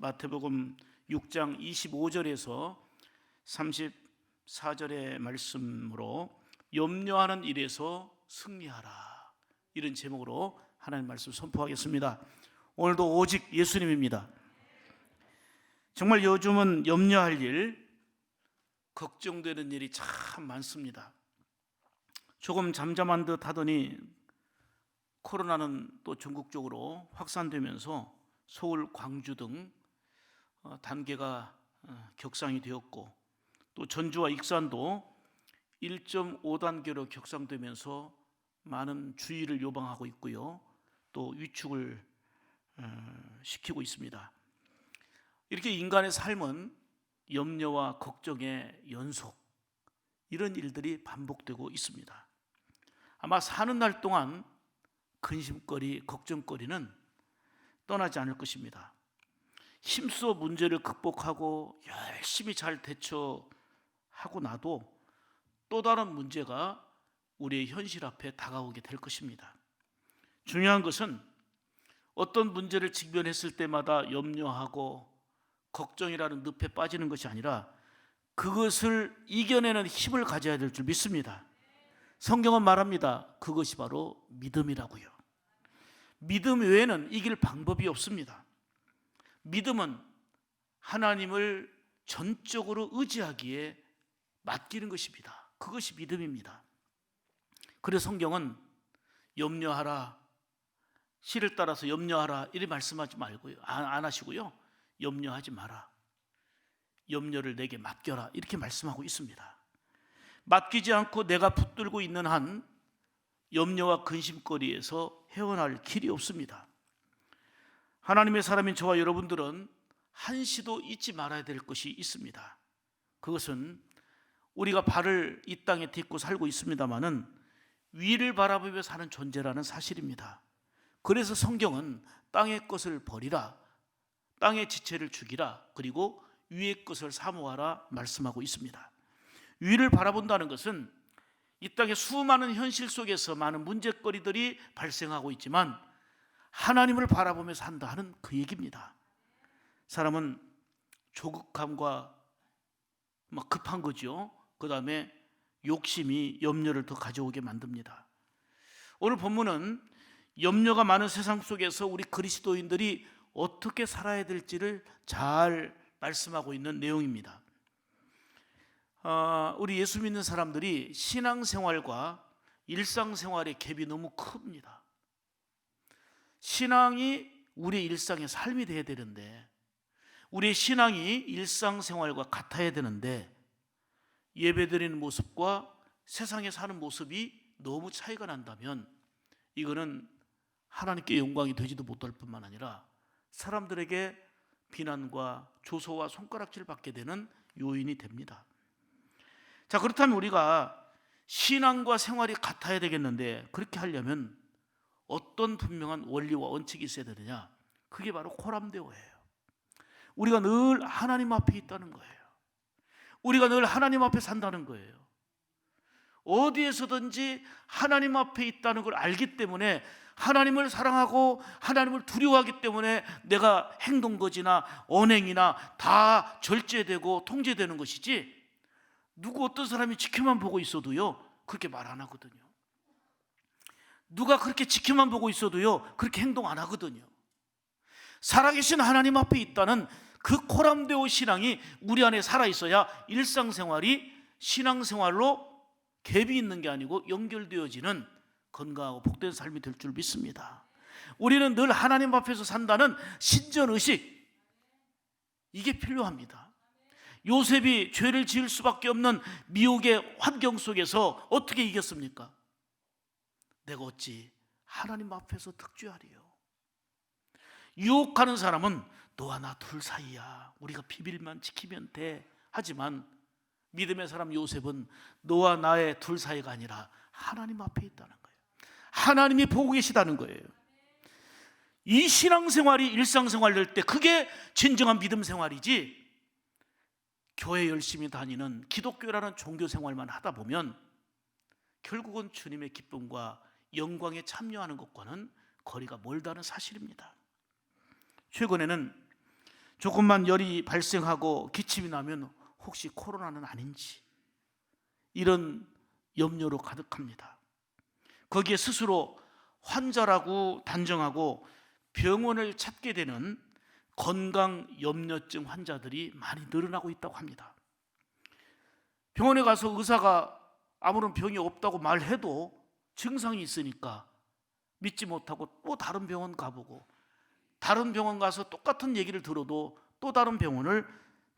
마태복음 6장 25절에서 34절의 말씀으로 염려하는 일에서 승리하라, 이런 제목으로 하나님 말씀 선포하겠습니다. 오늘도 오직 예수님입니다. 정말 요즘은 염려할 일, 걱정되는 일이 참 많습니다. 조금 잠잠한 듯 하더니 코로나는 또 전국적으로 확산되면서 서울, 광주 등 단계가 격상이 되었고, 또 전주와 익산도 1.5단계로 격상되면서 많은 주의를 요방하고 있고요, 또 위축을 시키고 있습니다. 이렇게 인간의 삶은 염려와 걱정의 연속, 이런 일들이 반복되고 있습니다. 아마 사는 날 동안 근심거리, 걱정거리는 떠나지 않을 것입니다. 힘써 문제를 극복하고 열심히 잘 대처하고 나도 또 다른 문제가 우리의 현실 앞에 다가오게 될 것입니다. 중요한 것은 어떤 문제를 직면했을 때마다 염려하고 걱정이라는 늪에 빠지는 것이 아니라 그것을 이겨내는 힘을 가져야 될 줄 믿습니다. 성경은 말합니다. 그것이 바로 믿음이라고요. 믿음 외에는 이길 방법이 없습니다. 믿음은 하나님을 전적으로 의지하기에 맡기는 것입니다. 그것이 믿음입니다. 그래서 성경은 염려하라, 시를 따라서 염려하라 이렇게 말씀하지 말고요, 안 하시고요, 염려하지 마라, 염려를 내게 맡겨라, 이렇게 말씀하고 있습니다. 맡기지 않고 내가 붙들고 있는 한 염려와 근심거리에서 헤어날 길이 없습니다. 하나님의 사람인 저와 여러분들은 한시도 잊지 말아야 될 것이 있습니다. 그것은 우리가 발을 이 땅에 딛고 살고 있습니다마는 위를 바라보며 사는 존재라는 사실입니다. 그래서 성경은 땅의 것을 버리라, 땅의 지체를 죽이라, 그리고 위의 것을 사모하라 말씀하고 있습니다. 위를 바라본다는 것은 이 땅의 수많은 현실 속에서 많은 문제거리들이 발생하고 있지만 하나님을 바라보며 산다 하는 그 얘기입니다. 사람은 조급함과 급한 거죠. 그 다음에 욕심이 염려를 더 가져오게 만듭니다. 오늘 본문은 염려가 많은 세상 속에서 우리 그리스도인들이 어떻게 살아야 될지를 잘 말씀하고 있는 내용입니다. 우리 예수 믿는 사람들이 신앙생활과 일상생활의 갭이 너무 큽니다. 신앙이 우리의 일상의 삶이 되어야 되는데, 우리의 신앙이 일상생활과 같아야 되는데, 예배드리는 모습과 세상에 사는 모습이 너무 차이가 난다면 이거는 하나님께 영광이 되지도 못할 뿐만 아니라 사람들에게 비난과 조소와 손가락질 받게 되는 요인이 됩니다. 자, 그렇다면 우리가 신앙과 생활이 같아야 되겠는데, 그렇게 하려면 어떤 분명한 원리와 원칙이 있어야 되느냐? 그게 바로 코람데오예요. 우리가 늘 하나님 앞에 있다는 거예요. 우리가 늘 하나님 앞에 산다는 거예요. 어디에서든지 하나님 앞에 있다는 걸 알기 때문에, 하나님을 사랑하고 하나님을 두려워하기 때문에 내가 행동거지나 언행이나 다 절제되고 통제되는 것이지, 누구 어떤 사람이 지켜만 보고 있어도요 그렇게 말 안 하거든요. 누가 그렇게 지켜만 보고 있어도요 그렇게 행동 안 하거든요. 살아계신 하나님 앞에 있다는 그 코람데오 신앙이 우리 안에 살아있어야 일상생활이 신앙생활로 갭이 있는 게 아니고 연결되어지는 건강하고 복된 삶이 될 줄 믿습니다. 우리는 늘 하나님 앞에서 산다는 신전의식, 이게 필요합니다. 요셉이 죄를 지을 수밖에 없는 미혹의 환경 속에서 어떻게 이겼습니까? 내가 어찌 하나님 앞에서 득죄하리요. 유혹하는 사람은 너와 나 둘 사이야, 우리가 비밀만 지키면 돼. 하지만 믿음의 사람 요셉은 너와 나의 둘 사이가 아니라 하나님 앞에 있다는 거예요. 하나님이 보고 계시다는 거예요. 이 신앙생활이 일상생활 될 때 그게 진정한 믿음 생활이지, 교회 열심히 다니는 기독교라는 종교생활만 하다 보면 결국은 주님의 기쁨과 영광에 참여하는 것과는 거리가 멀다는 사실입니다. 최근에는 조금만 열이 발생하고 기침이 나면 혹시 코로나는 아닌지, 이런 염려로 가득합니다. 거기에 스스로 환자라고 단정하고 병원을 찾게 되는 건강 염려증 환자들이 많이 늘어나고 있다고 합니다. 병원에 가서 의사가 아무런 병이 없다고 말해도 증상이 있으니까 믿지 못하고 또 다른 병원 가보고, 다른 병원 가서 똑같은 얘기를 들어도 또 다른 병원을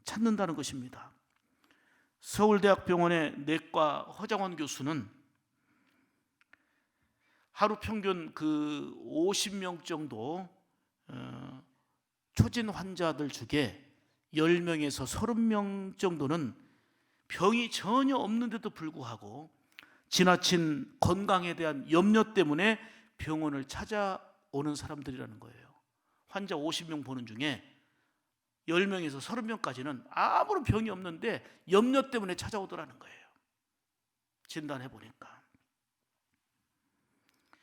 찾는다는 것입니다. 서울대학병원의 내과 허장원 교수는 하루 평균 50명 정도 초진 환자들 중에 10명에서 30명 정도는 병이 전혀 없는데도 불구하고 지나친 건강에 대한 염려 때문에 병원을 찾아오는 사람들이라는 거예요. 환자 50명 보는 중에 10명에서 30명까지는 아무런 병이 없는데 염려 때문에 찾아오더라는 거예요. 진단해 보니까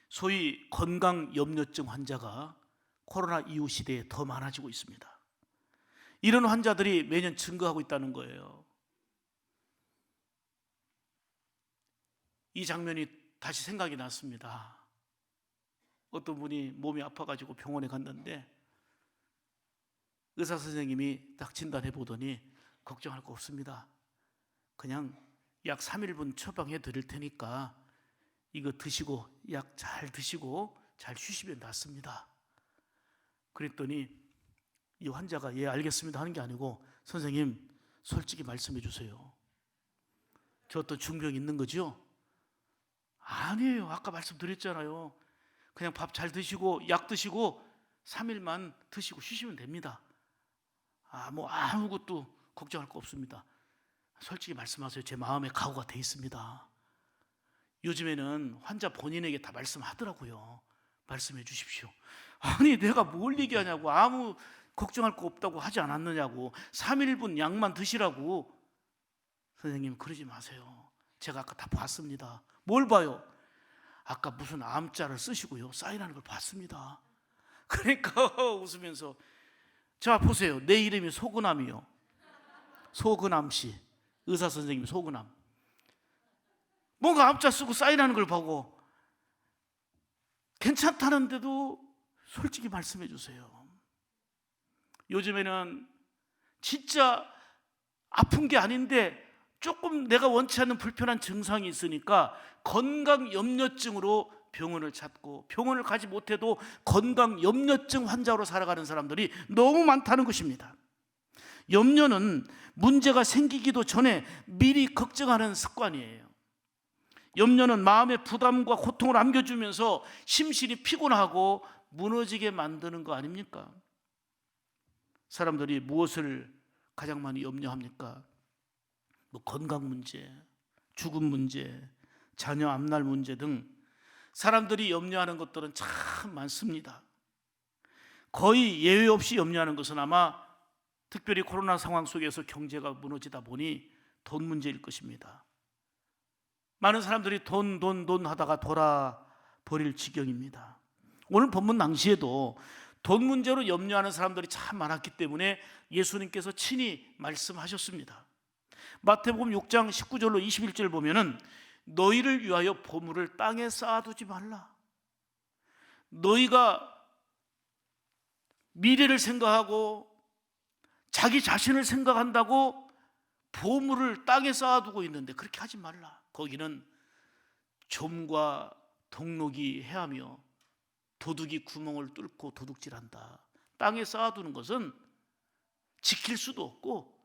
소위 건강 염려증 환자가 코로나 이후 시대에 더 많아지고 있습니다. 이런 환자들이 매년 증가하고 있다는 거예요. 이 장면이 다시 생각이 났습니다. 어떤 분이 몸이 아파가지고 병원에 갔는데 의사 선생님이 딱 진단해 보더니 걱정할 거 없습니다. 그냥 약 3일분 처방해 드릴 테니까 이거 드시고 약 잘 드시고 잘 쉬시면 낫습니다. 그랬더니 이 환자가 예 알겠습니다 하는 게 아니고, 선생님 솔직히 말씀해 주세요. 저 어떤 중병이 있는 거죠? 아니에요. 아까 말씀드렸잖아요. 그냥 밥 잘 드시고 약 드시고 3일만 드시고 쉬시면 됩니다. 아무것도 걱정할 거 없습니다. 솔직히 말씀하세요. 제 마음에 각오가 돼 있습니다. 요즘에는 환자 본인에게 다 말씀하더라고요. 말씀해 주십시오. 아니 내가 뭘 얘기하냐고, 아무 걱정할 거 없다고 하지 않았느냐고, 3일분 약만 드시라고. 선생님 그러지 마세요. 제가 아까 다 봤습니다. 뭘 봐요? 아까 무슨 암자를 쓰시고요 사인하는 걸 봤습니다. 그러니까 웃으면서 자 보세요. 내 이름이 소근암이요. 소근암씨, 의사 선생님 소근암. 뭔가 암자 쓰고 사인하는 걸 보고 괜찮다는데도 솔직히 말씀해 주세요. 요즘에는 진짜 아픈 게 아닌데 조금 내가 원치 않는 불편한 증상이 있으니까 건강 염려증으로 병원을 찾고, 병원을 가지 못해도 건강 염려증 환자로 살아가는 사람들이 너무 많다는 것입니다. 염려는 문제가 생기기도 전에 미리 걱정하는 습관이에요. 염려는 마음의 부담과 고통을 안겨주면서 심신이 피곤하고 무너지게 만드는 거 아닙니까? 사람들이 무엇을 가장 많이 염려합니까? 건강 문제, 죽음 문제, 자녀 앞날 문제 등 사람들이 염려하는 것들은 참 많습니다. 거의 예외 없이 염려하는 것은 아마 특별히 코로나 상황 속에서 경제가 무너지다 보니 돈 문제일 것입니다. 많은 사람들이 돈 하다가 돌아버릴 지경입니다. 오늘 본문 당시에도 돈 문제로 염려하는 사람들이 참 많았기 때문에 예수님께서 친히 말씀하셨습니다. 마태복음 6장 19절로 21절 보면은 너희를 위하여 보물을 땅에 쌓아두지 말라. 너희가 미래를 생각하고 자기 자신을 생각한다고 보물을 땅에 쌓아두고 있는데 그렇게 하지 말라. 거기는 좀과 동록이 해하며 도둑이 구멍을 뚫고 도둑질한다. 땅에 쌓아두는 것은 지킬 수도 없고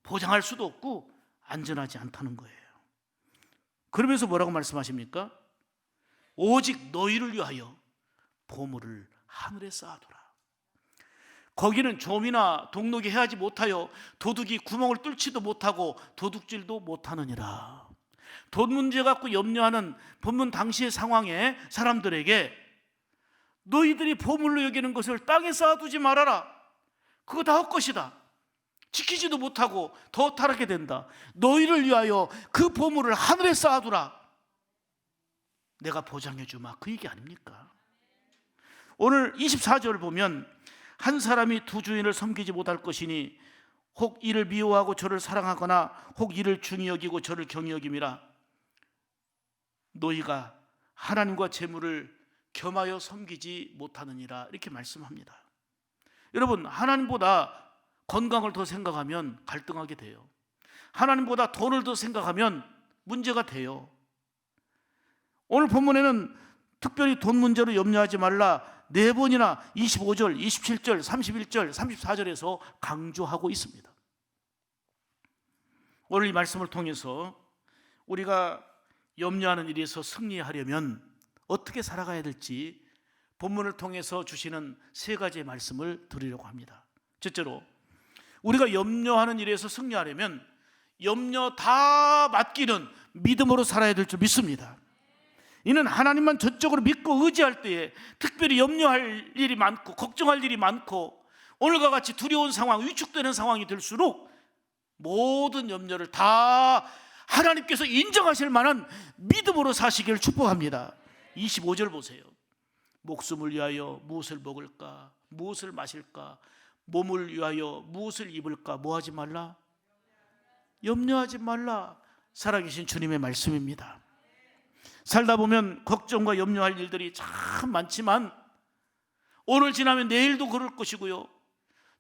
보장할 수도 없고 안전하지 않다는 거예요. 그러면서 뭐라고 말씀하십니까? 오직 너희를 위하여 보물을 하늘에 쌓아두라. 거기는 좀이나 동록이 해하지 못하여 도둑이 구멍을 뚫지도 못하고 도둑질도 못하느니라. 돈 문제 갖고 염려하는 본문 당시의 상황에 사람들에게 너희들이 보물로 여기는 것을 땅에 쌓아두지 말아라. 그거 다 헛것이다. 지키지도 못하고 더 타락하게 된다. 너희를 위하여 그 보물을 하늘에 쌓아두라. 내가 보장해 주마. 그 얘기 아닙니까? 오늘 24절을 보면 한 사람이 두 주인을 섬기지 못할 것이니 혹 이를 미워하고 저를 사랑하거나 혹 이를 중히 여기고 저를 경히 여김이라. 너희가 하나님과 재물을 겸하여 섬기지 못하느니라. 이렇게 말씀합니다. 여러분, 하나님보다 건강을 더 생각하면 갈등하게 돼요. 하나님보다 돈을 더 생각하면 문제가 돼요. 오늘 본문에는 특별히 돈 문제로 염려하지 말라 4번이나 25절, 27절, 31절, 34절에서 강조하고 있습니다. 오늘 이 말씀을 통해서 우리가 염려하는 일에서 승리하려면 어떻게 살아가야 될지 본문을 통해서 주시는 3가지의 말씀을 드리려고 합니다. 첫째로, 우리가 염려하는 일에서 승리하려면 염려 다 맡기는 믿음으로 살아야 될 줄 믿습니다. 이는 하나님만 전적으로 믿고 의지할 때에 특별히 염려할 일이 많고 걱정할 일이 많고 오늘과 같이 두려운 상황, 위축되는 상황이 될수록 모든 염려를 다 하나님께서 인정하실 만한 믿음으로 사시기를 축복합니다. 25절 보세요. 목숨을 위하여 무엇을 먹을까, 무엇을 마실까, 몸을 위하여 무엇을 입을까, 뭐 하지 말라? 염려하지 말라. 살아계신 주님의 말씀입니다. 살다 보면 걱정과 염려할 일들이 참 많지만 오늘 지나면 내일도 그럴 것이고요,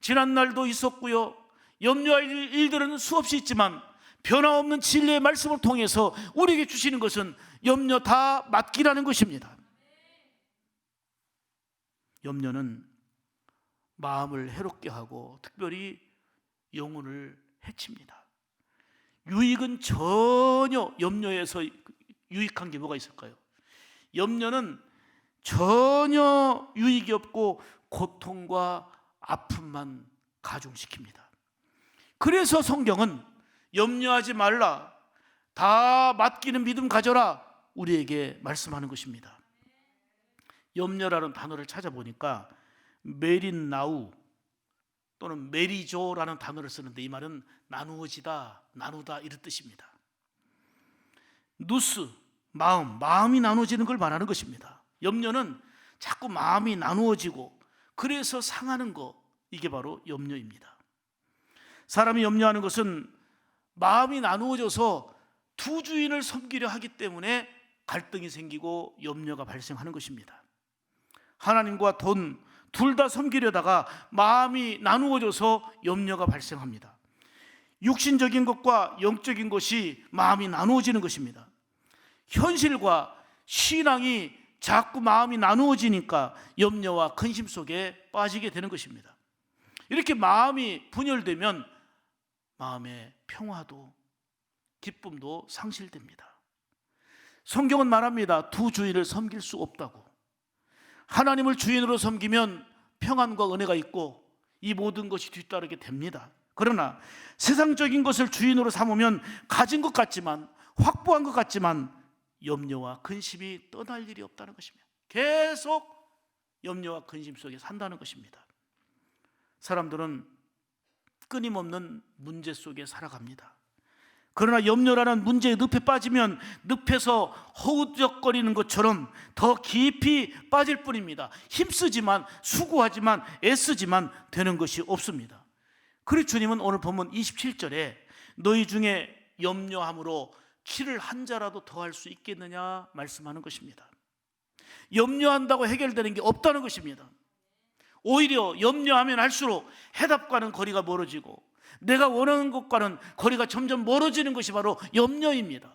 지난 날도 있었고요, 염려할 일들은 수없이 있지만 변화없는 진리의 말씀을 통해서 우리에게 주시는 것은 염려 다 맡기라는 것입니다. 염려는 마음을 해롭게 하고 특별히 영혼을 해칩니다. 유익은 전혀 염려에서 유익한 게 뭐가 있을까요? 염려는 전혀 유익이 없고 고통과 아픔만 가중시킵니다. 그래서 성경은 염려하지 말라, 다 맡기는 믿음 가져라, 우리에게 말씀하는 것입니다. 염려라는 단어를 찾아보니까 메린나우 또는 메리조라는 단어를 쓰는데 이 말은 나누어지다, 나누다 이런 뜻입니다. 누스, 마음이 나누어지는 걸 말하는 것입니다. 염려는 자꾸 마음이 나누어지고 그래서 상하는 거, 이게 바로 염려입니다. 사람이 염려하는 것은 마음이 나누어져서 두 주인을 섬기려 하기 때문에 갈등이 생기고 염려가 발생하는 것입니다. 하나님과 돈 둘 다 섬기려다가 마음이 나누어져서 염려가 발생합니다. 육신적인 것과 영적인 것이 마음이 나누어지는 것입니다. 현실과 신앙이 자꾸 마음이 나누어지니까 염려와 근심 속에 빠지게 되는 것입니다. 이렇게 마음이 분열되면 마음의 평화도 기쁨도 상실됩니다. 성경은 말합니다. 두 주인을 섬길 수 없다고. 하나님을 주인으로 섬기면 평안과 은혜가 있고 이 모든 것이 뒤따르게 됩니다. 그러나 세상적인 것을 주인으로 삼으면 가진 것 같지만, 확보한 것 같지만 염려와 근심이 떠날 일이 없다는 것입니다. 계속 염려와 근심 속에 산다는 것입니다. 사람들은 끊임없는 문제 속에 살아갑니다. 그러나 염려라는 문제의 늪에 빠지면 늪에서 허우적거리는 것처럼 더 깊이 빠질 뿐입니다. 힘쓰지만, 수고하지만, 애쓰지만 되는 것이 없습니다. 그래서 주님은 오늘 본문 27절에 너희 중에 염려함으로 키를 한 자라도 더할 수 있겠느냐 말씀하는 것입니다. 염려한다고 해결되는 게 없다는 것입니다. 오히려 염려하면 할수록 해답과는 거리가 멀어지고 내가 원하는 것과는 거리가 점점 멀어지는 것이 바로 염려입니다.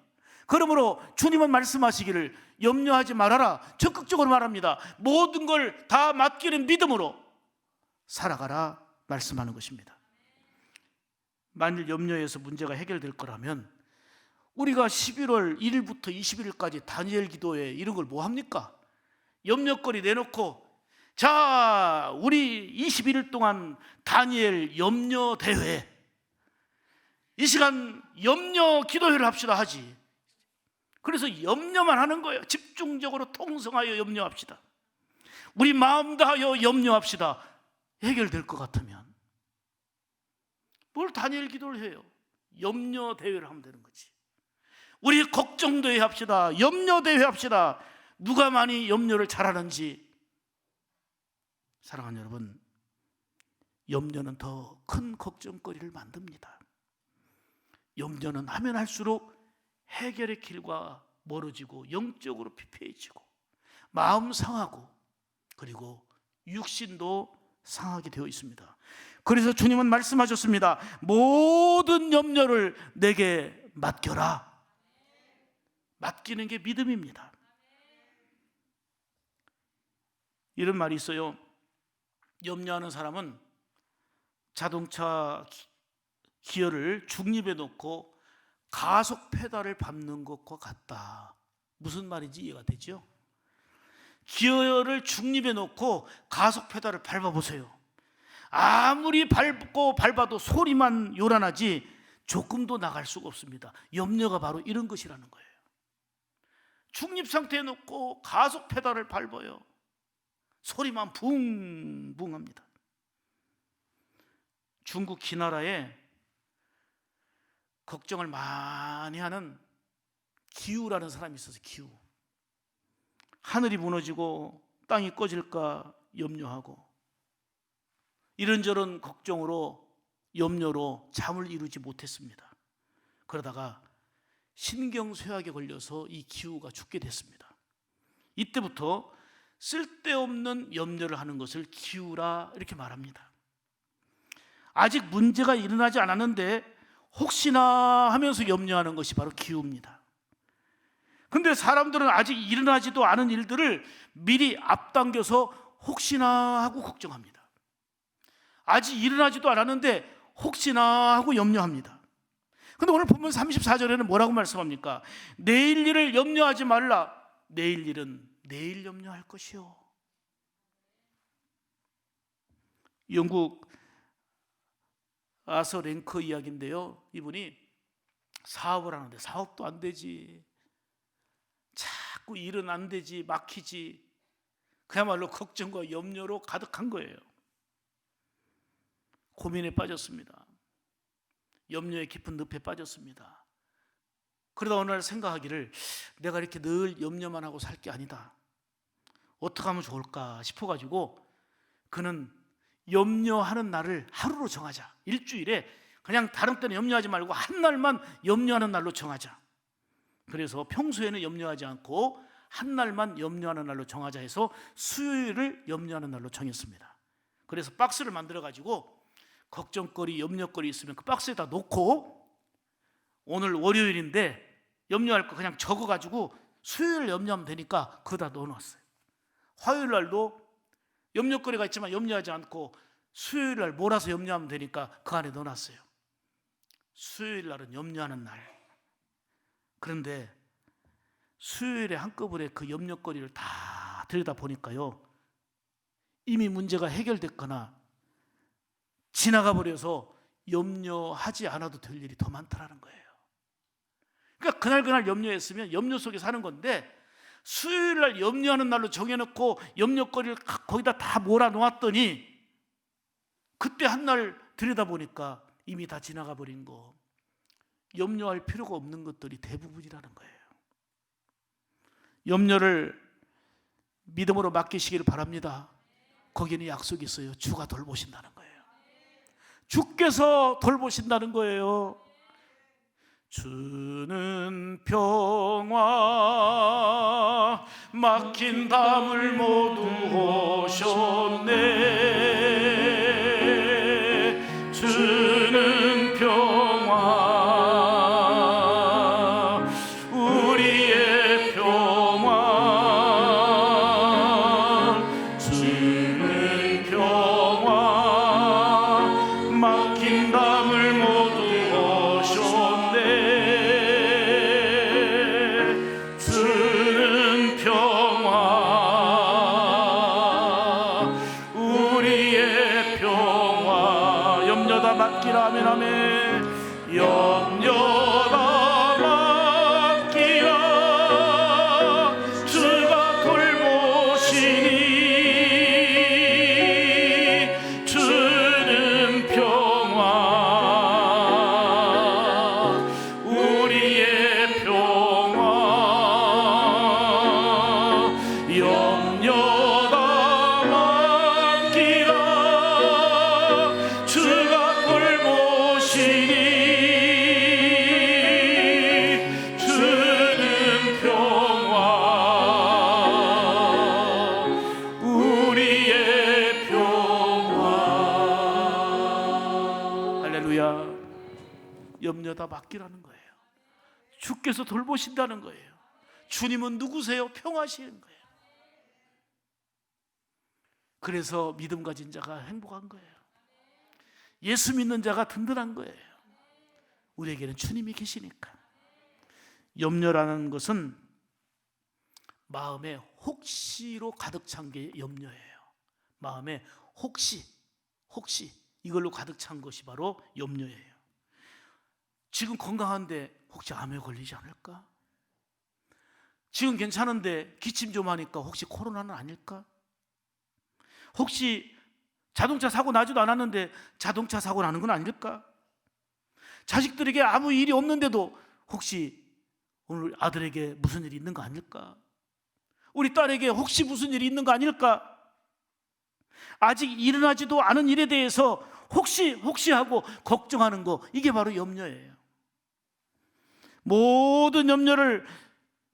그러므로 주님은 말씀하시기를 염려하지 말아라, 적극적으로 말합니다. 모든 걸 다 맡기는 믿음으로 살아가라 말씀하는 것입니다. 만일 염려에서 문제가 해결될 거라면 우리가 11월 1일부터 20일까지 다니엘 기도회 이런 걸 뭐 합니까? 염려거리 내놓고 자, 우리 21일 동안 다니엘 염려 대회, 이 시간 염려 기도회를 합시다 하지. 그래서 염려만 하는 거예요. 집중적으로 통성하여 염려합시다. 우리 마음 다하여 염려합시다. 해결될 것 같으면 뭘 다니엘 기도를 해요? 염려 대회를 하면 되는 거지. 우리 걱정 대회 합시다. 염려 대회 합시다. 누가 많이 염려를 잘하는지. 사랑하는 여러분, 염려는 더 큰 걱정거리를 만듭니다. 염려는 하면 할수록 해결의 길과 멀어지고 영적으로 피폐해지고 마음 상하고 그리고 육신도 상하게 되어 있습니다. 그래서 주님은 말씀하셨습니다. 모든 염려를 내게 맡겨라. 맡기는 게 믿음입니다. 이런 말이 있어요. 염려하는 사람은 자동차 기어를 중립에 놓고 가속 페달을 밟는 것과 같다. 무슨 말인지 이해가 되죠? 기어를 중립에 놓고 가속 페달을 밟아보세요. 아무리 밟아도 소리만 요란하지 조금도 나갈 수가 없습니다. 염려가 바로 이런 것이라는 거예요. 중립 상태에 놓고 가속 페달을 밟아요. 소리만 붕붕합니다. 중국 기나라에 걱정을 많이 하는 기우라는 사람이 있어서 기우. 하늘이 무너지고 땅이 꺼질까 염려하고 이런저런 걱정으로 염려로 잠을 이루지 못했습니다. 그러다가 신경쇠약에 걸려서 이 기우가 죽게 됐습니다. 이때부터 쓸데없는 염려를 하는 것을 기우라 이렇게 말합니다. 아직 문제가 일어나지 않았는데 혹시나 하면서 염려하는 것이 바로 기우입니다. 근데 사람들은 아직 일어나지도 않은 일들을 미리 앞당겨서 혹시나 하고 걱정합니다. 아직 일어나지도 않았는데 혹시나 하고 염려합니다. 근데 오늘 본문 34절에는 뭐라고 말씀합니까? 내일 일을 염려하지 말라. 내일 일은 내일 염려할 것이요. 영국 아서 랭커 이야기인데요. 이분이 사업을 하는데 사업도 안 되지, 자꾸 일은 안 되지, 막히지. 그야말로 걱정과 염려로 가득한 거예요. 고민에 빠졌습니다. 염려의 깊은 늪에 빠졌습니다. 그러다 어느 날 생각하기를 내가 이렇게 늘 염려만 하고 살 게 아니다. 어떻게 하면 좋을까 싶어가지고 그는 염려하는 날을 하루로 정하자. 일주일에 그냥 다른 때는 염려하지 말고 한 날만 염려하는 날로 정하자. 그래서 평소에는 염려하지 않고 한 날만 염려하는 날로 정하자 해서 수요일을 염려하는 날로 정했습니다. 그래서 박스를 만들어 가지고 걱정거리, 염려거리 있으면 그 박스에다 놓고 오늘 월요일인데 염려할 거 그냥 적어 가지고 수요일 염려하면 되니까 그거다 넣어놨어요. 화요일 날도 염려거리가 있지만 염려하지 않고 수요일 날 몰아서 염려하면 되니까 그 안에 넣어놨어요. 수요일 날은 염려하는 날. 그런데 수요일에 한꺼번에 그 염려거리를 다 들여다보니까요, 이미 문제가 해결됐거나 지나가 버려서 염려하지 않아도 될 일이 더 많다라는 거예요. 그러니까 그날 염려했으면 염려 속에 사는 건데 수요일 날 염려하는 날로 정해놓고 염려거리를 거기다 다 몰아놓았더니 그때 한 날 들여다보니까 이미 다 지나가 버린 거, 염려할 필요가 없는 것들이 대부분이라는 거예요. 염려를 믿음으로 맡기시기를 바랍니다. 거기는 약속이 있어요. 주가 돌보신다는 거예요. 주께서 돌보신다는 거예요. 주는 평화 막힌 담을 모두 오셨네. 주는 평화 우리의 평화 주는 평화 막힌 담을 모두 오셨네. 주는 평화 우리의 평화 염려다 맡기라. 아멘 아멘. 염려다 맡기라. 주가 돌보시니 주는 평화 우리의 평화 염려다 맡기라. 할렐루야. 염려다 맡기라는 거예요. 주께서 돌보신다는 거예요. 주님은 누구세요? 평화시는 거예요. 그래서 믿음 가진 자가 행복한 거예요. 예수 믿는 자가 든든한 거예요. 우리에게는 주님이 계시니까. 염려라는 것은 마음에 혹시로 가득 찬 게 염려예요. 마음에 혹시 이걸로 가득 찬 것이 바로 염려예요. 지금 건강한데 혹시 암에 걸리지 않을까? 지금 괜찮은데 기침 좀 하니까 혹시 코로나는 아닐까? 혹시 자동차 사고 나지도 않았는데 자동차 사고 나는 건 아닐까? 자식들에게 아무 일이 없는데도 혹시 오늘 아들에게 무슨 일이 있는 거 아닐까? 우리 딸에게 혹시 무슨 일이 있는 거 아닐까? 아직 일어나지도 않은 일에 대해서 혹시 하고 걱정하는 거, 이게 바로 염려예요. 모든 염려를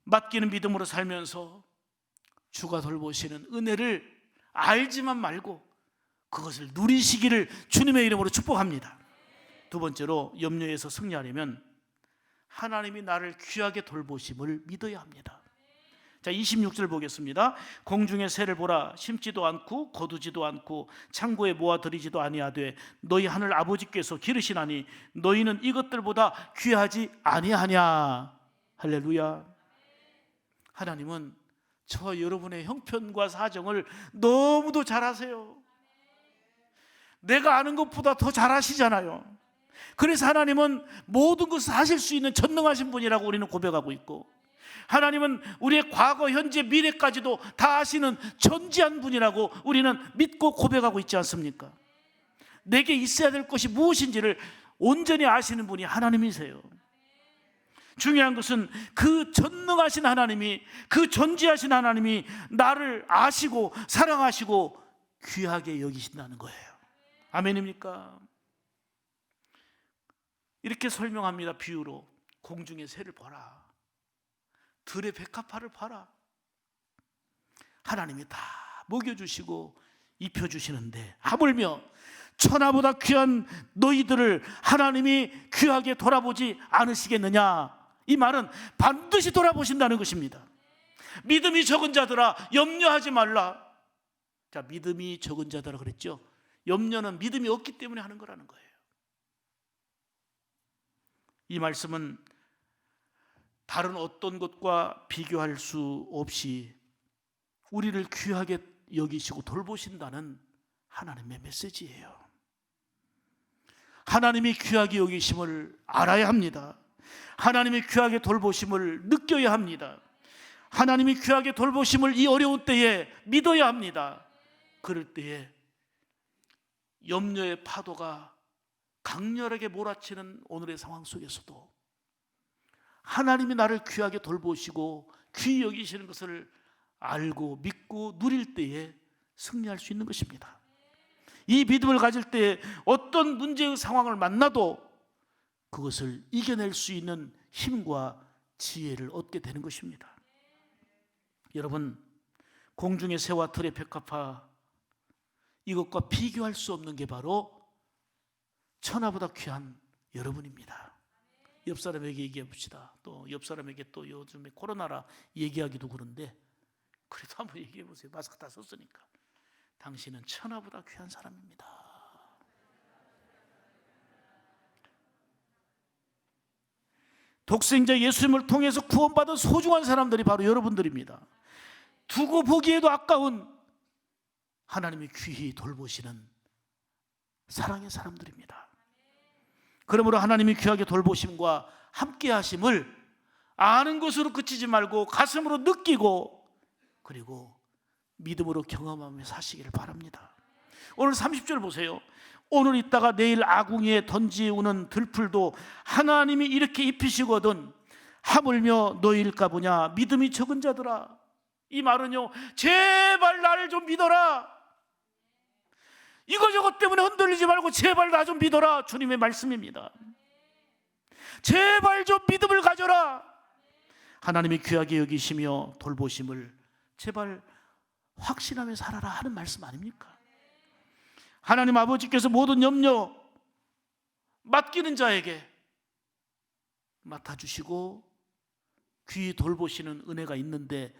맡기는 믿음으로 살면서 주가 돌보시는 은혜를 알지만 말고 그것을 누리시기를 주님의 이름으로 축복합니다. 두 번째로, 염려에서 승리하려면 하나님이 나를 귀하게 돌보심을 믿어야 합니다. 자, 26절 보겠습니다. 공중의 새를 보라. 심지도 않고 거두지도 않고 창고에 모아들이지도 아니하되 너희 하늘 아버지께서 기르시나니 너희는 이것들보다 귀하지 아니하냐. 할렐루야. 하나님은 저와 여러분의 형편과 사정을 너무도 잘 아세요. 내가 아는 것보다 더 잘 아시잖아요. 그래서 하나님은 모든 것을 하실 수 있는 전능하신 분이라고 우리는 고백하고 있고, 하나님은 우리의 과거, 현재, 미래까지도 다 아시는 전지한 분이라고 우리는 믿고 고백하고 있지 않습니까? 내게 있어야 될 것이 무엇인지를 온전히 아시는 분이 하나님이세요. 중요한 것은 그 전능하신 하나님이, 그 존재하신 하나님이 나를 아시고 사랑하시고 귀하게 여기신다는 거예요. 아멘입니까? 이렇게 설명합니다. 비유로. 공중의 새를 보라. 들의 백합화를 봐라. 하나님이 다 먹여주시고 입혀주시는데 하물며 천하보다 귀한 너희들을 하나님이 귀하게 돌아보지 않으시겠느냐. 이 말은 반드시 돌아보신다는 것입니다. 믿음이 적은 자들아 염려하지 말라. 자, 믿음이 적은 자들아 그랬죠. 염려는 믿음이 없기 때문에 하는 거라는 거예요. 이 말씀은 다른 어떤 것과 비교할 수 없이 우리를 귀하게 여기시고 돌보신다는 하나님의 메시지예요. 하나님이 귀하게 여기심을 알아야 합니다. 하나님이 귀하게 돌보심을 느껴야 합니다. 하나님이 귀하게 돌보심을 이 어려운 때에 믿어야 합니다. 그럴 때에 염려의 파도가 강렬하게 몰아치는 오늘의 상황 속에서도 하나님이 나를 귀하게 돌보시고 귀히 여기시는 것을 알고 믿고 누릴 때에 승리할 수 있는 것입니다. 이 믿음을 가질 때 어떤 문제의 상황을 만나도 그것을 이겨낼 수 있는 힘과 지혜를 얻게 되는 것입니다. 여러분, 공중의 새와 들의 백합화, 이것과 비교할 수 없는 게 바로 천하보다 귀한 여러분입니다. 옆 사람에게 얘기해 봅시다. 또 옆 사람에게 또 요즘에 코로나라 얘기하기도 그런데 그래도 한번 얘기해 보세요. 마스크 다 썼으니까. 당신은 천하보다 귀한 사람입니다. 독생자 예수님을 통해서 구원받은 소중한 사람들이 바로 여러분들입니다. 두고 보기에도 아까운 하나님이 귀히 돌보시는 사랑의 사람들입니다. 그러므로 하나님이 귀하게 돌보심과 함께 하심을 아는 것으로 그치지 말고 가슴으로 느끼고 그리고 믿음으로 경험하며 사시기를 바랍니다. 오늘 30절 보세요. 오늘 있다가 내일 아궁이에 던지우는 들풀도 하나님이 이렇게 입히시거든 하물며 너희일까 보냐. 믿음이 적은 자들아. 이 말은요, 제발 나를 좀 믿어라. 이거저것 때문에 흔들리지 말고 제발 나 좀 믿어라. 주님의 말씀입니다. 제발 좀 믿음을 가져라. 하나님이 귀하게 여기시며 돌보심을 제발 확신하며 살아라 하는 말씀 아닙니까? 하나님 아버지께서 모든 염려 맡기는 자에게 맡아주시고 귀히 돌보시는 은혜가 있는데,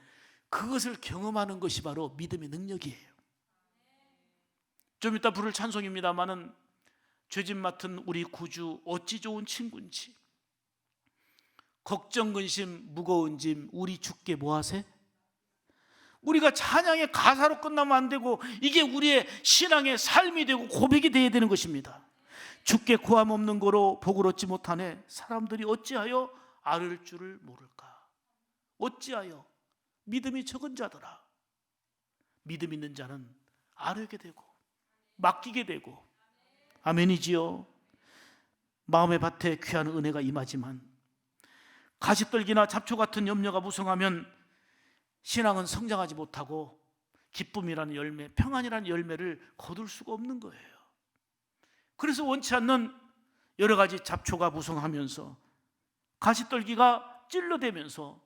그것을 경험하는 것이 바로 믿음의 능력이에요. 좀 이따 부를 찬송입니다마는 죄짐 맡은 우리 구주 어찌 좋은 친구인지, 걱정 근심 무거운 짐 우리 주께 뭐하세? 우리가 찬양의 가사로 끝나면 안 되고, 이게 우리의 신앙의 삶이 되고 고백이 되어야 되는 것입니다. 주께 구함 없는 거로 복을 얻지 못하네. 사람들이 어찌하여 아를 줄을 모를까? 어찌하여 믿음이 적은 자더라. 믿음 있는 자는 아르게 되고 맡기게 되고, 아멘이지요. 마음의 밭에 귀한 은혜가 임하지만 가시떨기나 잡초 같은 염려가 무성하면 신앙은 성장하지 못하고 기쁨이라는 열매, 평안이라는 열매를 거둘 수가 없는 거예요. 그래서 원치 않는 여러 가지 잡초가 무성하면서 가시떨기가 찔러대면서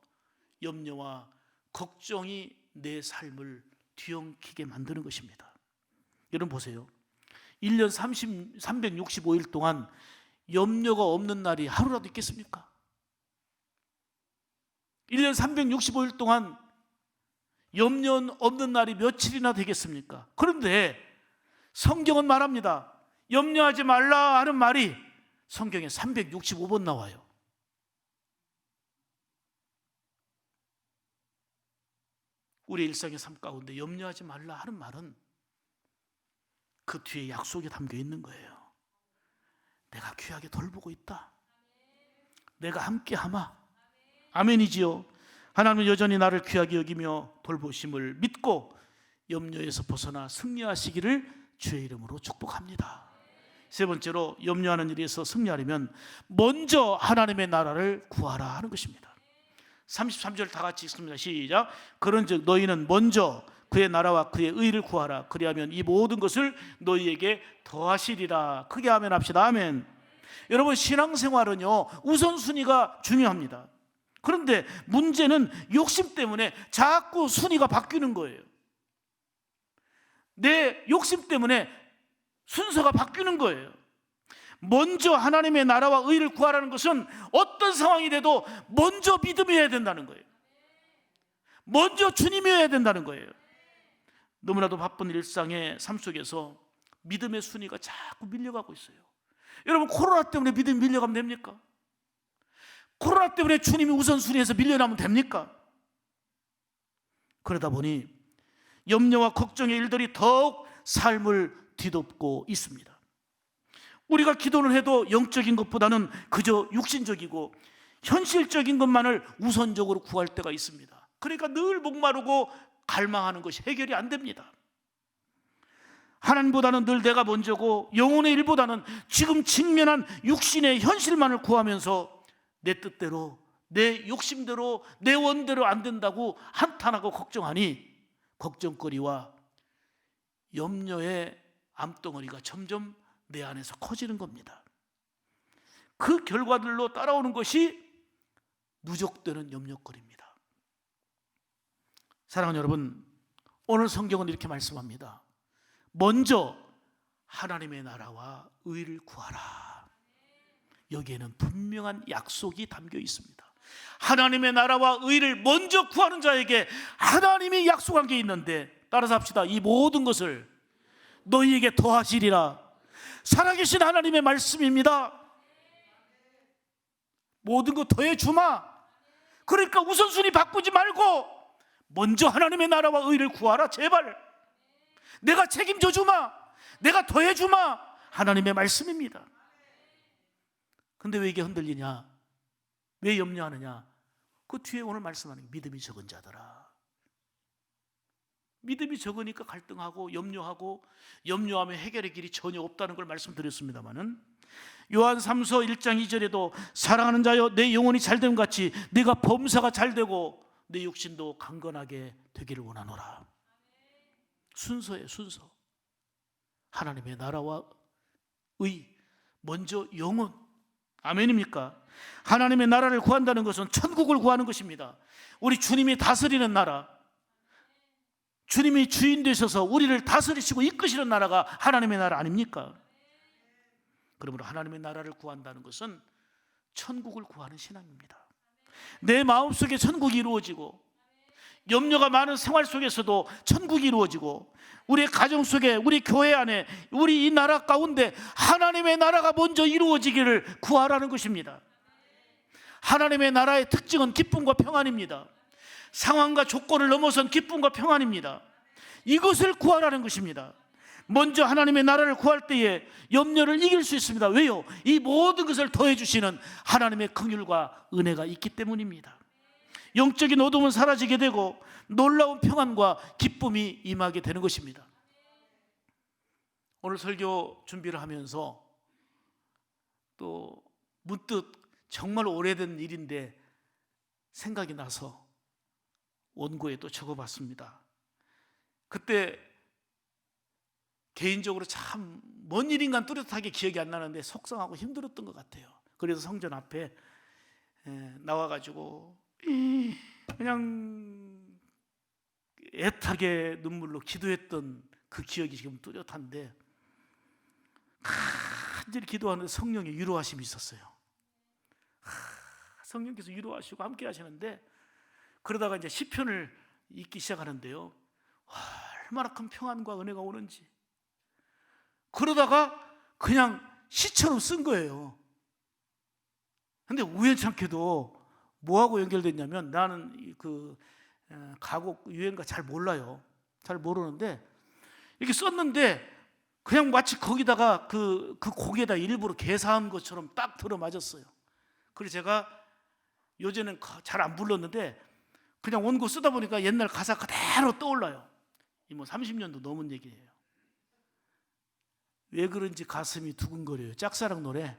염려와 걱정이 내 삶을 뒤엉키게 만드는 것입니다. 여러분 보세요. 1년 365일 동안 염려가 없는 날이 하루라도 있겠습니까? 1년 365일 동안 염려 없는 날이 며칠이나 되겠습니까? 그런데 성경은 말합니다. 염려하지 말라 하는 말이 성경에 365번 나와요. 우리 일상의 삶 가운데 염려하지 말라 하는 말은 그 뒤에 약속이 담겨 있는 거예요. 내가 귀하게 돌보고 있다. 내가 함께하마. 아멘이지요. 하나님은 여전히 나를 귀하게 여기며 돌보심을 믿고 염려에서 벗어나 승리하시기를 주의 이름으로 축복합니다. 세 번째로, 염려하는 일에서 승리하려면 먼저 하나님의 나라를 구하라 하는 것입니다. 33절 다 같이 읽습니다. 시작. 그런즉 너희는 먼저 그의 나라와 그의 의를 구하라. 그리하면 이 모든 것을 너희에게 더하시리라. 크게 아멘 합시다. 아멘. 여러분, 신앙생활은요, 우선순위가 중요합니다. 그런데 문제는 욕심 때문에 자꾸 순위가 바뀌는 거예요. 내 욕심 때문에 순서가 바뀌는 거예요. 먼저 하나님의 나라와 의를 구하라는 것은 어떤 상황이 돼도 먼저 믿음이어야 된다는 거예요. 먼저 주님이어야 된다는 거예요. 너무나도 바쁜 일상의 삶 속에서 믿음의 순위가 자꾸 밀려가고 있어요. 여러분, 코로나 때문에 믿음이 밀려가면 됩니까? 코로나 때문에 주님이 우선순위에서 밀려나면 됩니까? 그러다 보니 염려와 걱정의 일들이 더욱 삶을 뒤덮고 있습니다. 우리가 기도를 해도 영적인 것보다는 그저 육신적이고 현실적인 것만을 우선적으로 구할 때가 있습니다. 그러니까 늘 목마르고 갈망하는 것이 해결이 안 됩니다. 하나님보다는 늘 내가 먼저고 영혼의 일보다는 지금 직면한 육신의 현실만을 구하면서 내 뜻대로, 내 욕심대로, 내 원대로 안 된다고 한탄하고 걱정하니 걱정거리와 염려의 암덩어리가 점점 내 안에서 커지는 겁니다. 그 결과들로 따라오는 것이 누적되는 염려거리입니다. 사랑하는 여러분, 오늘 성경은 이렇게 말씀합니다. 먼저 하나님의 나라와 의를 구하라. 여기에는 분명한 약속이 담겨 있습니다. 하나님의 나라와 의를 먼저 구하는 자에게 하나님이 약속한 게 있는데, 따라서 합시다. 이 모든 것을 너희에게 더하시리라. 살아계신 하나님의 말씀입니다. 모든 것 더해 주마. 그러니까 우선순위 바꾸지 말고 먼저 하나님의 나라와 의를 구하라. 제발. 내가 책임져 주마. 내가 더해 주마. 하나님의 말씀입니다. 근데 왜 이게 흔들리냐? 왜 염려하느냐? 그 뒤에 오늘 말씀하는 믿음이 적은 자더라. 믿음이 적으니까 갈등하고 염려하고, 염려하면 해결의 길이 전혀 없다는 걸 말씀드렸습니다마는, 요한 3서 1장 2절에도 사랑하는 자여 내 영혼이 잘됨 같이 네가 범사가 잘되고 내 육신도 강건하게 되기를 원하노라. 순서예요, 순서. 하나님의 나라와 의, 먼저 영혼. 아멘입니까? 하나님의 나라를 구한다는 것은 천국을 구하는 것입니다. 우리 주님이 다스리는 나라, 주님이 주인 되셔서 우리를 다스리시고 이끄시는 나라가 하나님의 나라 아닙니까? 그러므로 하나님의 나라를 구한다는 것은 천국을 구하는 신앙입니다. 내 마음속에 천국이 이루어지고 염려가 많은 생활 속에서도 천국이 이루어지고 우리 가정 속에, 우리 교회 안에, 우리 이 나라 가운데 하나님의 나라가 먼저 이루어지기를 구하라는 것입니다. 하나님의 나라의 특징은 기쁨과 평안입니다. 상황과 조건을 넘어선 기쁨과 평안입니다. 이것을 구하라는 것입니다. 먼저 하나님의 나라를 구할 때에 염려를 이길 수 있습니다. 왜요? 이 모든 것을 더해 주시는 하나님의 긍휼과 은혜가 있기 때문입니다. 영적인 어둠은 사라지게 되고 놀라운 평안과 기쁨이 임하게 되는 것입니다. 오늘 설교 준비를 하면서 또 문득 정말 오래된 일인데 생각이 나서 원고에 또 적어봤습니다. 그때 개인적으로 참 먼 일인간 뚜렷하게 기억이 안 나는데 속상하고 힘들었던 것 같아요. 그래서 성전 앞에 나와가지고 그냥 애타게 눈물로 기도했던 그 기억이 지금 뚜렷한데, 간절히 기도하는데 성령의 위로하심이 있었어요. 성령께서 위로하시고 함께 하시는데, 그러다가 이제 시편을 읽기 시작하는데요, 얼마나 큰 평안과 은혜가 오는지, 그러다가 그냥 시처럼 쓴 거예요. 근데 우연찮게도 뭐하고 연결됐냐면, 나는 그 가곡 유행가 잘 몰라요. 잘 모르는데 이렇게 썼는데 그냥 마치 거기다가 그 곡에다 일부러 개사한 것처럼 딱 들어맞았어요. 그래서 제가 요새는 잘 안 불렀는데 그냥 원고 쓰다 보니까 옛날 가사 그대로 떠올라요. 이 뭐 30년도 넘은 얘기예요. 왜 그런지 가슴이 두근거려요. 짝사랑 노래.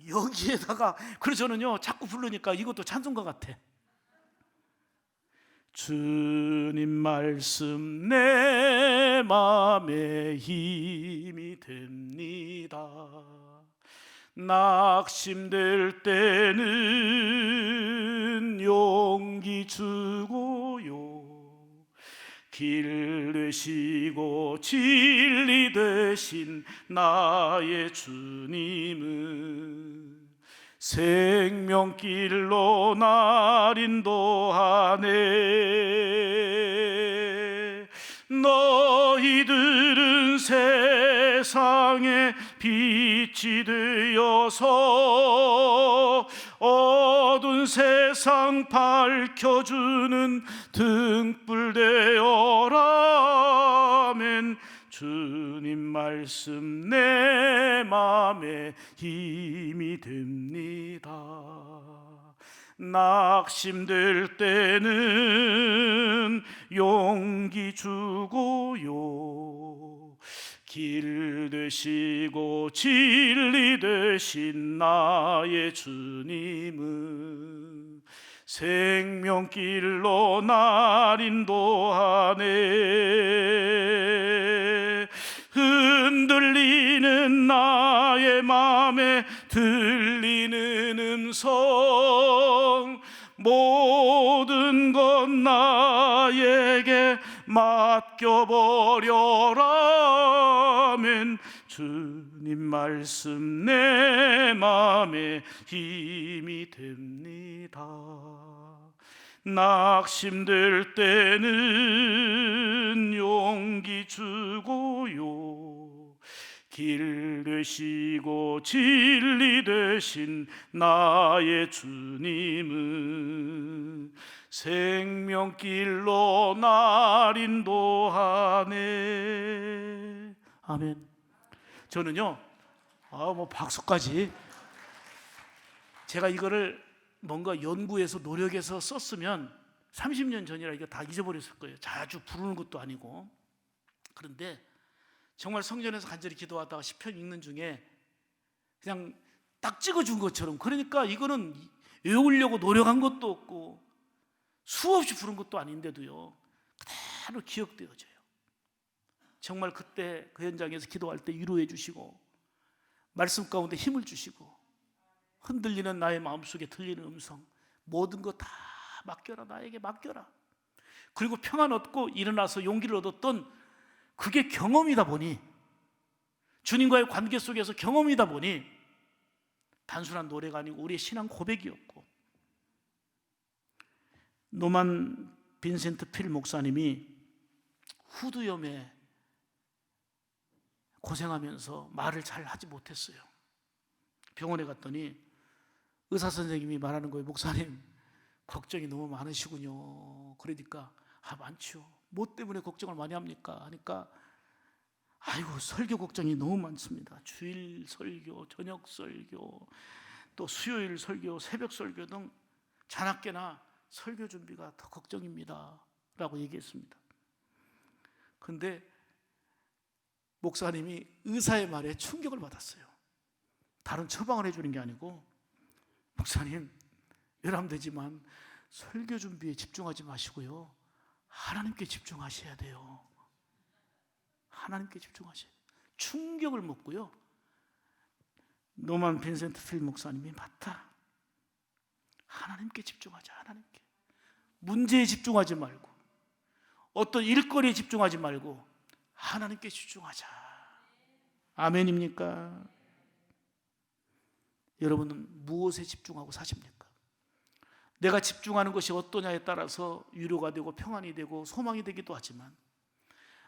여기에다가, 그래서 저는요 자꾸 부르니까 이것도 찬송가 같아. 주님 말씀 내 맘에 힘이 됩니다. 낙심될 때는 용기 주고요, 길 되시고 진리 되신 나의 주님은 생명길로 날 인도하네. 너희들은 세상의 빛이 되어서 어두운 세상 밝혀주는 등불 되어라. 아멘. 주님 말씀 내 맘에 힘이 됩니다. 낙심될 때는 용기 주고요, 길 되시고 진리 되신 나의 주님은 생명길로 날 인도하네. 흔들리는 나의 맘에 들리는 음성, 모든 건 나에게 맡겨버려라. 아멘. 주님 말씀 내 맘에 힘이 됩니다. 낙심될 때는 용기 주고요, 길 되시고 진리 되신 나의 주님은 생명길로 날 인도하네. 아멘. 저는요 뭐 박수까지, 제가 이거를 뭔가 연구해서 노력해서 썼으면 30년 전이라 이거 다 잊어버렸을 거예요. 자주 부르는 것도 아니고. 그런데 정말 성전에서 간절히 기도하다가 시편 읽는 중에 그냥 딱 찍어준 것처럼, 그러니까 이거는 외우려고 노력한 것도 없고 수없이 부른 것도 아닌데도요 그대로 기억되어져요. 정말 그때 그 현장에서 기도할 때 위로해 주시고 말씀 가운데 힘을 주시고, 흔들리는 나의 마음속에 들리는 음성, 모든 거 다 맡겨라, 나에게 맡겨라. 그리고 평안 얻고 일어나서 용기를 얻었던 그게 경험이다 보니 주님과의 관계 속에서 경험이다 보니 단순한 노래가 아니고 우리의 신앙 고백이었고, 노만 빈센트 필 목사님이 후두염에 고생하면서 말을 잘 하지 못했어요. 병원에 갔더니 의사 선생님이 말하는 거예요. 목사님, 걱정이 너무 많으시군요. 그러니까 많죠. 뭐 때문에 걱정을 많이 합니까? 하니까 아이고, 설교 걱정이 너무 많습니다. 주일 설교, 저녁 설교, 또 수요일 설교, 새벽 설교 등 자나깨나 설교 준비가 더 걱정입니다 라고 얘기했습니다. 근데 목사님이 의사의 말에 충격을 받았어요. 다른 처방을 해주는 게 아니고, 목사님, 외람되지만 설교 준비에 집중하지 마시고요, 하나님께 집중하셔야 돼요. 하나님께 집중하셔야 돼요. 충격을 먹고요, 노만 빈센트 필 목사님이 맞다, 하나님께 집중하자. 하나님께. 문제에 집중하지 말고, 어떤 일거리에 집중하지 말고 하나님께 집중하자. 아멘입니까? 여러분은 무엇에 집중하고 사십니까? 내가 집중하는 것이 어떠냐에 따라서 위로가 되고 평안이 되고 소망이 되기도 하지만,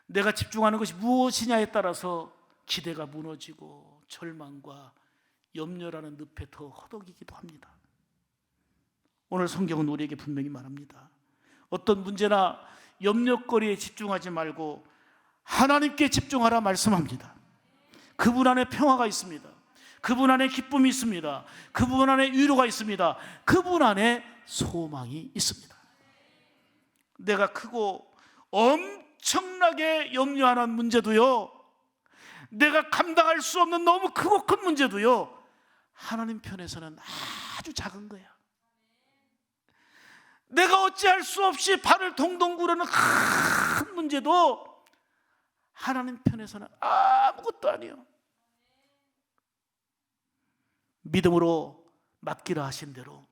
내가 집중하는 것이 무엇이냐에 따라서 기대가 무너지고 절망과 염려라는 늪에 더 허덕이기도 합니다. 오늘 성경은 우리에게 분명히 말합니다. 어떤 문제나 염려거리에 집중하지 말고 하나님께 집중하라 말씀합니다. 그분 안에 평화가 있습니다. 그분 안에 기쁨이 있습니다. 그분 안에 위로가 있습니다. 그분 안에 소망이 있습니다. 내가 크고 엄청나게 염려하는 문제도요, 내가 감당할 수 없는 너무 크고 큰 문제도요, 하나님 편에서는 아주 작은 거야. 내가 어찌할 수 없이 발을 동동 구르는 큰 문제도 하나님 편에서는 아무것도 아니에요. 믿음으로 맡기라 하신 대로,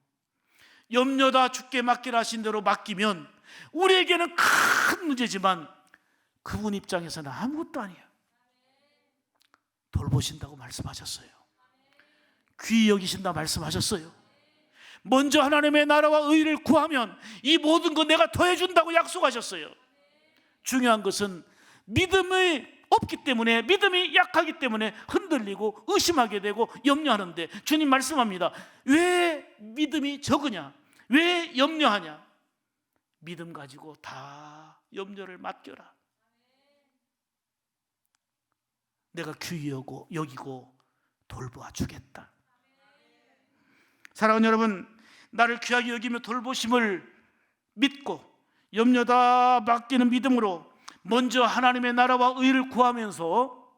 염려다 주께 맡기라 하신 대로 맡기면 우리에게는 큰 문제지만 그분 입장에서는 아무것도 아니에요. 돌보신다고 말씀하셨어요. 귀히 여기신다 말씀하셨어요. 먼저 하나님의 나라와 의를 구하면 이 모든 거 내가 더해준다고 약속하셨어요. 중요한 것은 믿음이 없기 때문에, 믿음이 약하기 때문에 흔들리고 의심하게 되고 염려하는데, 주님 말씀합니다. 왜 믿음이 적으냐? 왜 염려하냐? 믿음 가지고 다 염려를 맡겨라. 내가 귀히 여기고 돌보아 주겠다. 사랑하는 여러분, 나를 귀하게 여기며 돌보심을 믿고 염려다 맡기는 믿음으로 먼저 하나님의 나라와 의를 구하면서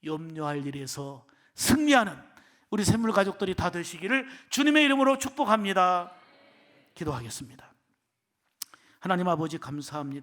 염려할 일에서 승리하는 우리 샘물 가족들이 다 되시기를 주님의 이름으로 축복합니다. 기도하겠습니다. 하나님 아버지, 감사합니다.